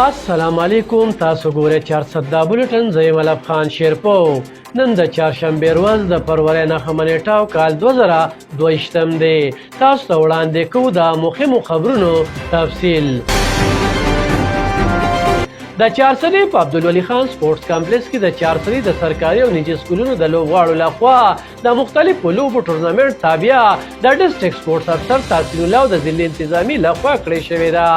السلام علیکم، تاسو ګورئ 410 بولټن. زه یم علب خان شیرپو. نن د چهارشنبې ورځ د فروری 9 نیټه کال 2022 دی. تاسو ته وړاندې کوو د مهمو خبرونو تفصیل. د چارسدې په عبدالولي خان سپورټس کمپلیکس کې د چارسدې د سرکاري او نجي سکولونو د لوبغاړو لخوا د مختلفو لوبو ټورنمنټ تابع د ډسټرکټ سپورټس افسر تحصیل الله او د ضلع انتظامي لخوا کړې شوې ده.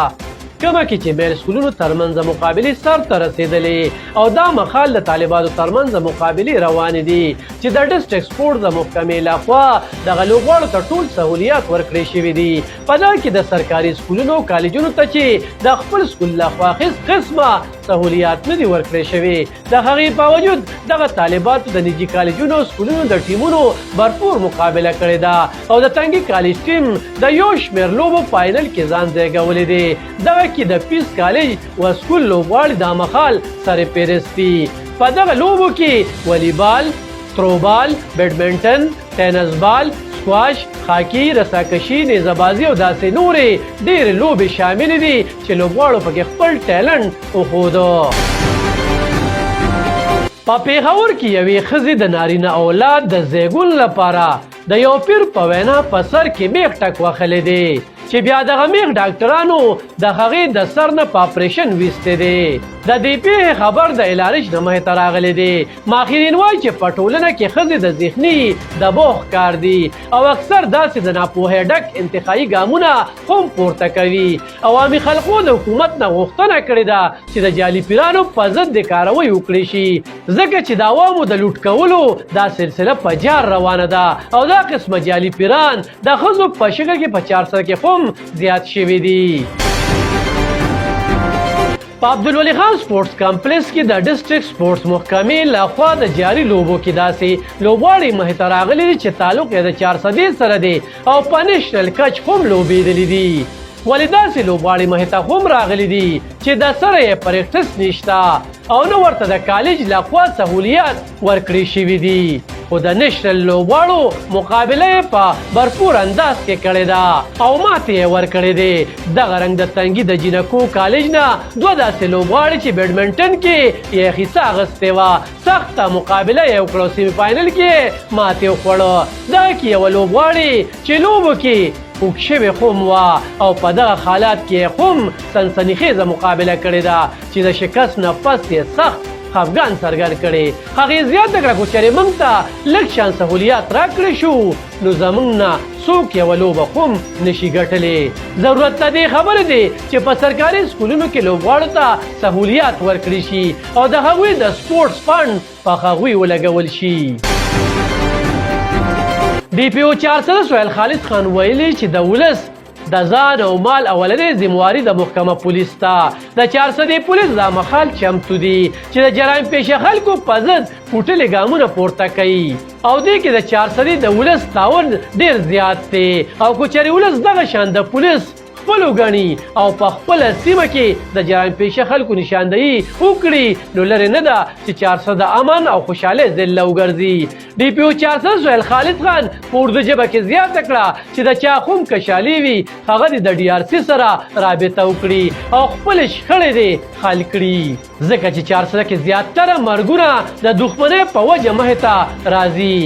کومه کې چې میل سکولونو ترمنځ مقابلې سر ته رسېدلې او دا مخال د طالبانو ترمنځ مقابلې روانې دي چې د ډسټرکټ سپورټ د محکمې لخوا دغه لوبغاړو ته ټول سهولیات ورکړې شوي دي. په دا کې د سرکاري سکولونو کالجونو ته چې د خپل سکول لخوا هیڅ قسمه سهولیات نه دي ورکړې شوي. د هغې باوجود دغه طالباتو د نجي کالجونو سکولونو د ټیمونو برپور مقابله کړې ده او د تنګي کالج ټیم د یو شمېر لوبو فاینل کې ځان ځای ګولی دی. دغه کې د پیس کالج و سکول لوبغاړي د مخال سره پیرستی. په دغه لوبو کې والیبال، تروبال، بیډمنټن، ټینس بال، سکواش، خاکی، رساکشي، نیزه‌بازي او داسې نورې ډېرې لوبې شاملې دي چې لوبغاړو پکې خپل ټیلنټ وښوده. په پېښور کې یوې ښځې د نارینه اولاد د زیږون لپاره د یو پیر په وینا په سر کې میخ ټک وهلی دی چې بیا دغه میخ ډاکټرانو د هغې د سر نه په اپریشن ویستی دی. د دې پیښې خبر د الارج نه مخې ته راغلی دی. ماهرین وایي چې په ټولنه کې ښځې د ذهني دباو ښکار دي او اکثر داسې د ناپوهۍ ډک انتخابي ګامونه هم پورته کوي. عوامي خلکو د حکومت نه غوښتنه کړې ده چې د جعلي پیرانو په ضد د کاروی وکړي شي، ځکه چې د عوامو د لوټ کولو دا سلسله په جار روانه ده او دا قسمه جعلي پیران د ښځو په شکل کې په 400 کې هم زیات شوي دي. په عبدالولي خان سپورټس کمپلیکس کې د ډسټرکټ سپورټس محکمې لخوا د جاري لوبو کې داسې لوبغاړي مخې ته راغلي دي چې تعلق یې د 400 سره دی او په نیشنل کچ هم لوبېدلي دي. ولې داسې لوبغاړي مخې ته هم راغلي دي چې د سره یې پریکټس نشته او نه ورته د کالج لخوا سهولیات ورکړي شوي دي. خو د نیشنل لوبغاړو مقابله یې په برپور انداز کې کړې ده او ماتې یې ورکړې دی. دغه رنګ د تنګي د جینکو کالج نه دوه داسې لوبغاړي چې بیډمنټن کې یې حصه اخیستې وه سخته مقابله یې وکړه. سیمي فاینل کې ماتې وخوړه. دغه کې یوه لوبغاړي چې لوبو کې اوږد شوې هم وه او په دغه حالات کې هم سنسنیخیزه مقابله کړې ده چې د شکست نه پس یې سخت خفګان څرګند کړي. هغې زیاته کړه خو چېرې موږ ته لږ شان سهولیات راکړی شو نو زموږ نه څوک یوه لوبه هم نشي ګټلی. ضرورت ته دې خبرې دی چې په سرکاري سکولونو کې لوبغاړو ته سهولیات ورکړي شي او د هغوی د سپورټس فنډ په هغوی ولګول شي. ډي پي او 400 سهیل خالد خان ویلي چې د ولس د ځان او مال اولنۍ ذمواري د محکمه پولیس ته. د 400 پولیس دا مخال چمتو دي چې د جرایم پیشه خلکو په ضد پوټلې ګامونه پورته کوي او دې کې د 400 د ولس تعاون ډېر زیات دی او که چېرې ولس دغه شان د پولیس خپلو ګڼي او په خپله سیمه کې د جرایم پیشه خلکو نشاندهي وکړي نو لرې نه ده چې 400 امن او خوشحالۍ ضلع وګرځي. ډي پي او 400 سهیل خالد خان په اردو ژبه کې زیاته کړه چې د چا هم کشالي وي هغه د ډي آر سی سره رابطه وکړي او خپلې شخړې دې حل کړي، ځکه چې 400 کې زیاتره مرګونه د دښمنۍ په وجه مخې ته راځي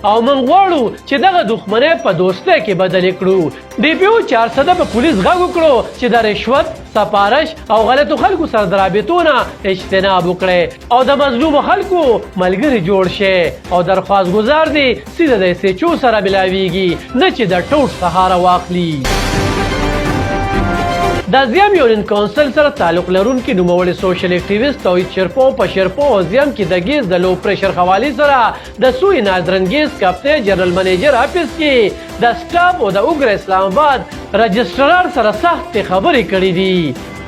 او موږ غواړو چې دغه دښمنۍ په دوستۍ کې بدلې کړو. ډي پي او 400 په پولیس غږ وکړو چې د رشوت، سپارش او غلطو خلکو سره د رابطو نه اجتناب وکړي او د مظلومو خلکو ملګري جوړ شي او درخواست ګزار دي سیده د SHO سره ملاویږي نه چې د ټوټ سهاره واخلي. د زیم یونین کونسل سره تعلق لرونکي نوموړي سوشل اکټیویسټ توحید شیرپو په شیرپو او زیم کې د ګیز د لو پریشر حوالې سره د سوی ناظرنګیز کپتې جنرال منیجر افیس کې د سټاف او د اوګر اسلام آباد رجسټرار سره سخت خبرې کړې دي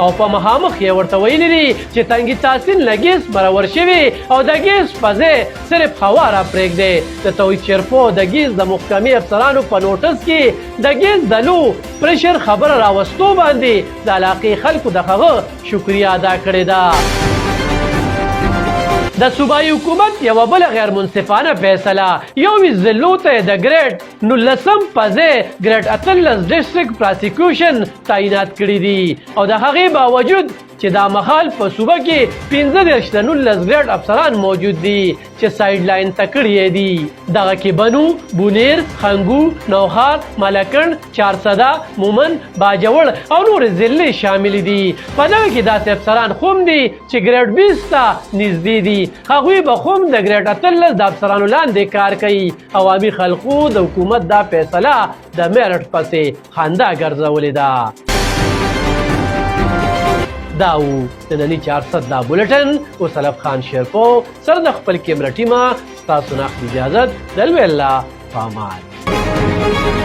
او په مخامخ یې ورته ویلي دي چې تنګي تحصیل له ګیس برابر شوي او د ګیس په ځای صرف هوا را پرېږدي. د توحید شیرپو د ګیس د محکمې افسرانو په نوټس کې د ګیس د لو پریشر خبره راوستو باندې د علاقې خلکو د هغه شکریه ادا کړې ده. د صوبایي حکومت یوه بله غیر منصفانه فیصله 21 ضلعو ته د ګریډ 19 په ځای ګریډ 18 ډسټرکټ پراسیکیوشن تعینات کړي دي او د هغې باوجود چې دا مهال په صوبه کې 15 د 19 ګریډ افسران موجود دي چې سایډ لاین ته کړي دي دغه کې بنو بونیر خنګو نوهار ملکن چارسده مومن باجوړ او نور ضلع شامل دي په دغه کې داسې افسران خوم دي چې ګریډ 20 ته نږدې دي هغوی به هم د ګریډ 18 د افسرانو لاندې کار کوي عوامي خلقو د حکومت دا فیصله د میرټ پسې خندا ګرځولې ده دا و نننی 400 دا بولټن او سلف خان شیرپو سره د خپل کیمره ټیمه ستاسو نه اجازه دلوي الله پامان